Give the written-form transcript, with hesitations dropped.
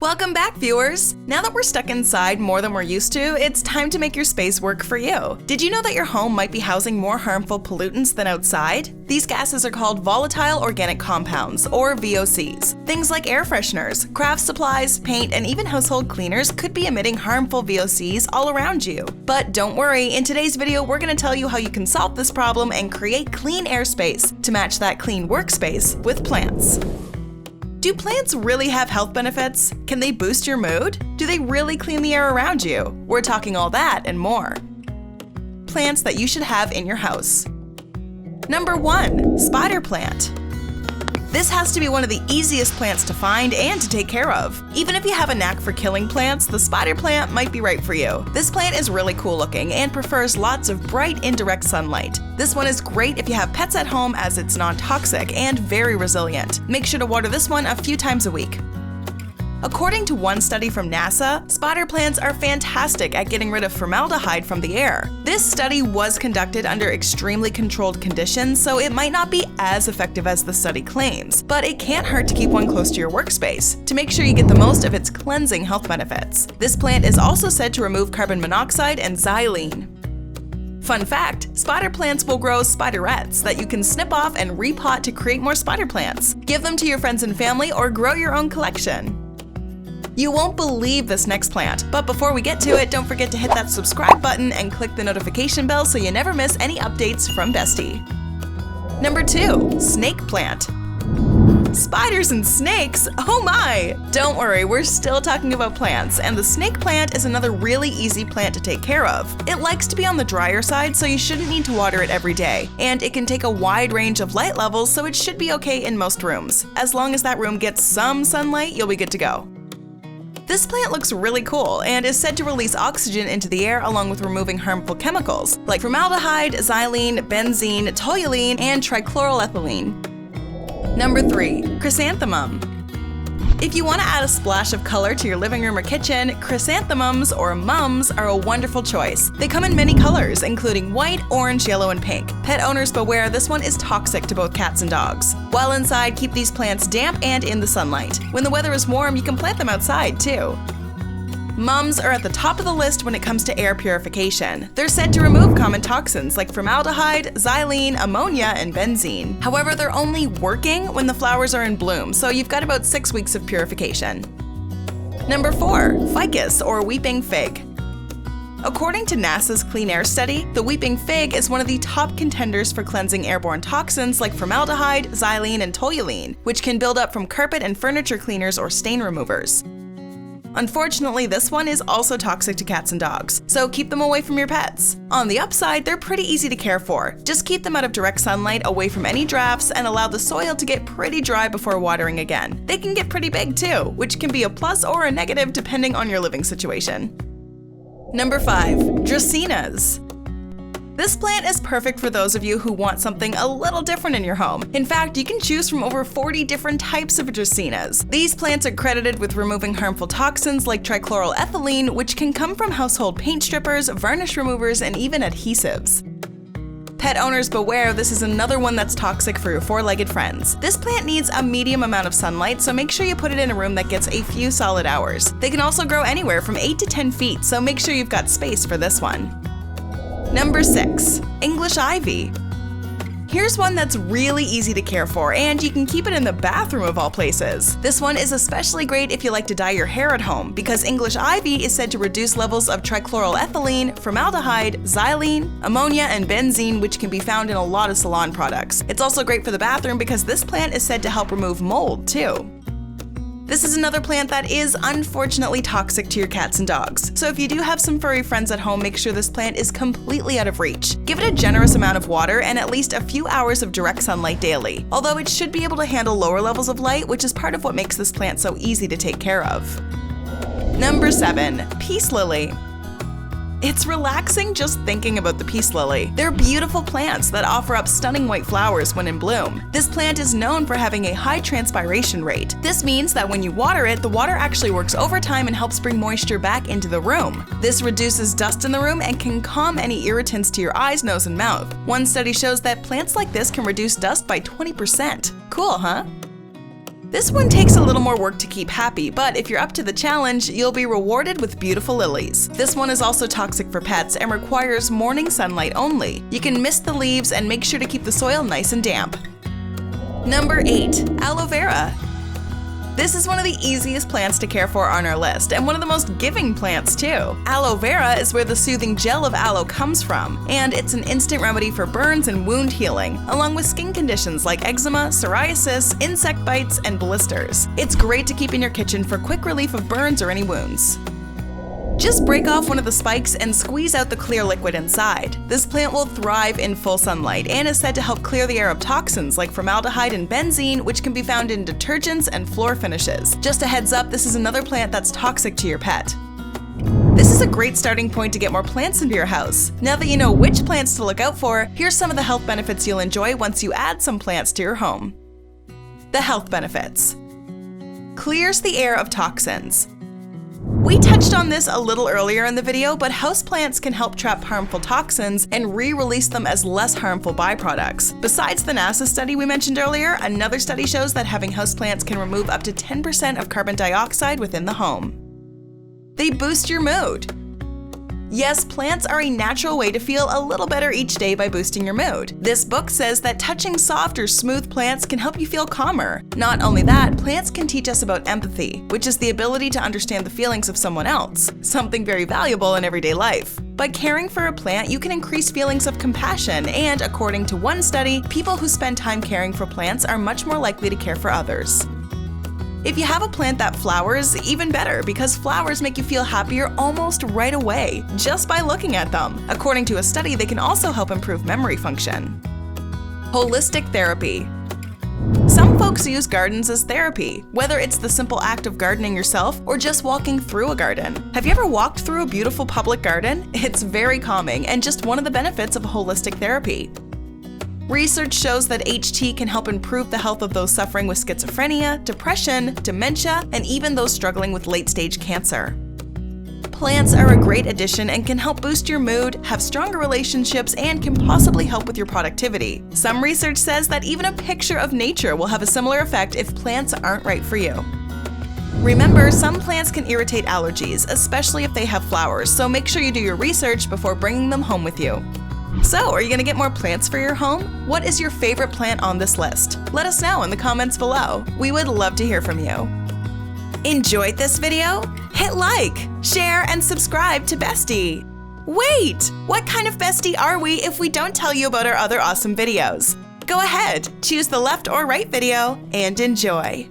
Welcome back, viewers! Now that we're stuck inside more than we're used to, it's time to make your space work for you. Did you know that your home might be housing more harmful pollutants than outside? These gases are called volatile organic compounds, or VOCs. Things like air fresheners, craft supplies, paint, and even household cleaners could be emitting harmful VOCs all around you. But don't worry, in today's video we're going to tell you how you can solve this problem and create clean airspace to match that clean workspace with plants. Do plants really have health benefits? Can they boost your mood? Do they really clean the air around you? We're talking all that and more. Plants that you should have in your house. Number 1. Spider plant. This has to be one of the easiest plants to find and to take care of. Even if you have a knack for killing plants, the spider plant might be right for you. This plant is really cool looking and prefers lots of bright indirect sunlight. This one is great if you have pets at home as it's non-toxic and very resilient. Make sure to water this one a few times a week. According to one study from NASA, spider plants are fantastic at getting rid of formaldehyde from the air. This study was conducted under extremely controlled conditions, so it might not be as effective as the study claims, but it can't hurt to keep one close to your workspace to make sure you get the most of its cleansing health benefits. This plant is also said to remove carbon monoxide and xylene. Fun fact, spider plants will grow spiderettes that you can snip off and repot to create more spider plants. Give them to your friends and family or grow your own collection. You won't believe this next plant, but before we get to it, don't forget to hit that subscribe button and click the notification bell so you never miss any updates from Bestie. Number 2. Snake plant. Spiders and snakes? Oh my! Don't worry, we're still talking about plants, and the snake plant is another really easy plant to take care of. It likes to be on the drier side, so you shouldn't need to water it every day, and it can take a wide range of light levels, so it should be okay in most rooms. As long as that room gets some sunlight, you'll be good to go. This plant looks really cool and is said to release oxygen into the air along with removing harmful chemicals like formaldehyde, xylene, benzene, toluene, and trichloroethylene. Number 3. Chrysanthemum. If you want to add a splash of color to your living room or kitchen, chrysanthemums or mums are a wonderful choice. They come in many colors, including white, orange, yellow, and pink. Pet owners beware, this one is toxic to both cats and dogs. While inside, keep these plants damp and in the sunlight. When the weather is warm, you can plant them outside too. Mums are at the top of the list when it comes to air purification. They're said to remove common toxins like formaldehyde, xylene, ammonia, and benzene. However, they're only working when the flowers are in bloom, so you've got about 6 weeks of purification. Number 4. Ficus or weeping fig. According to NASA's Clean Air study, the weeping fig is one of the top contenders for cleansing airborne toxins like formaldehyde, xylene, and toluene, which can build up from carpet and furniture cleaners or stain removers. Unfortunately, this one is also toxic to cats and dogs, so keep them away from your pets. On the upside, they're pretty easy to care for. Just keep them out of direct sunlight, away from any drafts, and allow the soil to get pretty dry before watering again. They can get pretty big too, which can be a plus or a negative depending on your living situation. Number 5. Dracaenas. This plant is perfect for those of you who want something a little different in your home. In fact, you can choose from over 40 different types of Dracaenas. These plants are credited with removing harmful toxins like trichloroethylene, which can come from household paint strippers, varnish removers, and even adhesives. Pet owners beware, this is another one that's toxic for your four-legged friends. This plant needs a medium amount of sunlight, so make sure you put it in a room that gets a few solid hours. They can also grow anywhere from 8 to 10 feet, so make sure you've got space for this one. Number 6. English ivy. Here's one that's really easy to care for, and you can keep it in the bathroom of all places. This one is especially great if you like to dye your hair at home, because English ivy is said to reduce levels of trichloroethylene, formaldehyde, xylene, ammonia, and benzene, which can be found in a lot of salon products. It's also great for the bathroom because this plant is said to help remove mold too. This is another plant that is unfortunately toxic to your cats and dogs, so if you do have some furry friends at home, make sure this plant is completely out of reach. Give it a generous amount of water and at least a few hours of direct sunlight daily, although it should be able to handle lower levels of light, which is part of what makes this plant so easy to take care of. Number 7. Peace lily. It's relaxing just thinking about the peace lily. They're beautiful plants that offer up stunning white flowers when in bloom. This plant is known for having a high transpiration rate. This means that when you water it, the water actually works overtime and helps bring moisture back into the room. This reduces dust in the room and can calm any irritants to your eyes, nose, and mouth. One study shows that plants like this can reduce dust by 20%. Cool, huh? This one takes a little more work to keep happy, but if you're up to the challenge, you'll be rewarded with beautiful lilies. This one is also toxic for pets and requires morning sunlight only. You can mist the leaves and make sure to keep the soil nice and damp. Number 8. Aloe Vera. This is one of the easiest plants to care for on our list, and one of the most giving plants too. Aloe vera is where the soothing gel of aloe comes from, and it's an instant remedy for burns and wound healing, along with skin conditions like eczema, psoriasis, insect bites, and blisters. It's great to keep in your kitchen for quick relief of burns or any wounds. Just break off one of the spikes and squeeze out the clear liquid inside. This plant will thrive in full sunlight and is said to help clear the air of toxins like formaldehyde and benzene, which can be found in detergents and floor finishes. Just a heads up, this is another plant that's toxic to your pet. This is a great starting point to get more plants into your house. Now that you know which plants to look out for, here's some of the health benefits you'll enjoy once you add some plants to your home. The health benefits. Clears the air of toxins. We touched on this a little earlier in the video, but houseplants can help trap harmful toxins and re-release them as less harmful byproducts. Besides the NASA study we mentioned earlier, another study shows that having houseplants can remove up to 10% of carbon dioxide within the home. They boost your mood. Yes, plants are a natural way to feel a little better each day by boosting your mood. This book says that touching soft or smooth plants can help you feel calmer. Not only that, plants can teach us about empathy, which is the ability to understand the feelings of someone else, something very valuable in everyday life. By caring for a plant, you can increase feelings of compassion, and according to one study, people who spend time caring for plants are much more likely to care for others. If you have a plant that flowers, even better, because flowers make you feel happier almost right away, just by looking at them. According to a study, they can also help improve memory function. Holistic therapy. Some folks use gardens as therapy, whether it's the simple act of gardening yourself or just walking through a garden. Have you ever walked through a beautiful public garden? It's very calming and just one of the benefits of holistic therapy. Research shows that HT can help improve the health of those suffering with schizophrenia, depression, dementia, and even those struggling with late-stage cancer. Plants are a great addition and can help boost your mood, have stronger relationships, and can possibly help with your productivity. Some research says that even a picture of nature will have a similar effect if plants aren't right for you. Remember, some plants can irritate allergies, especially if they have flowers, so make sure you do your research before bringing them home with you. So, are you going to get more plants for your home? What is your favorite plant on this list? Let us know in the comments below. We would love to hear from you. Enjoyed this video? Hit like, share, and subscribe to Bestie. Wait! What kind of Bestie are we if we don't tell you about our other awesome videos? Go ahead, choose the left or right video, and enjoy.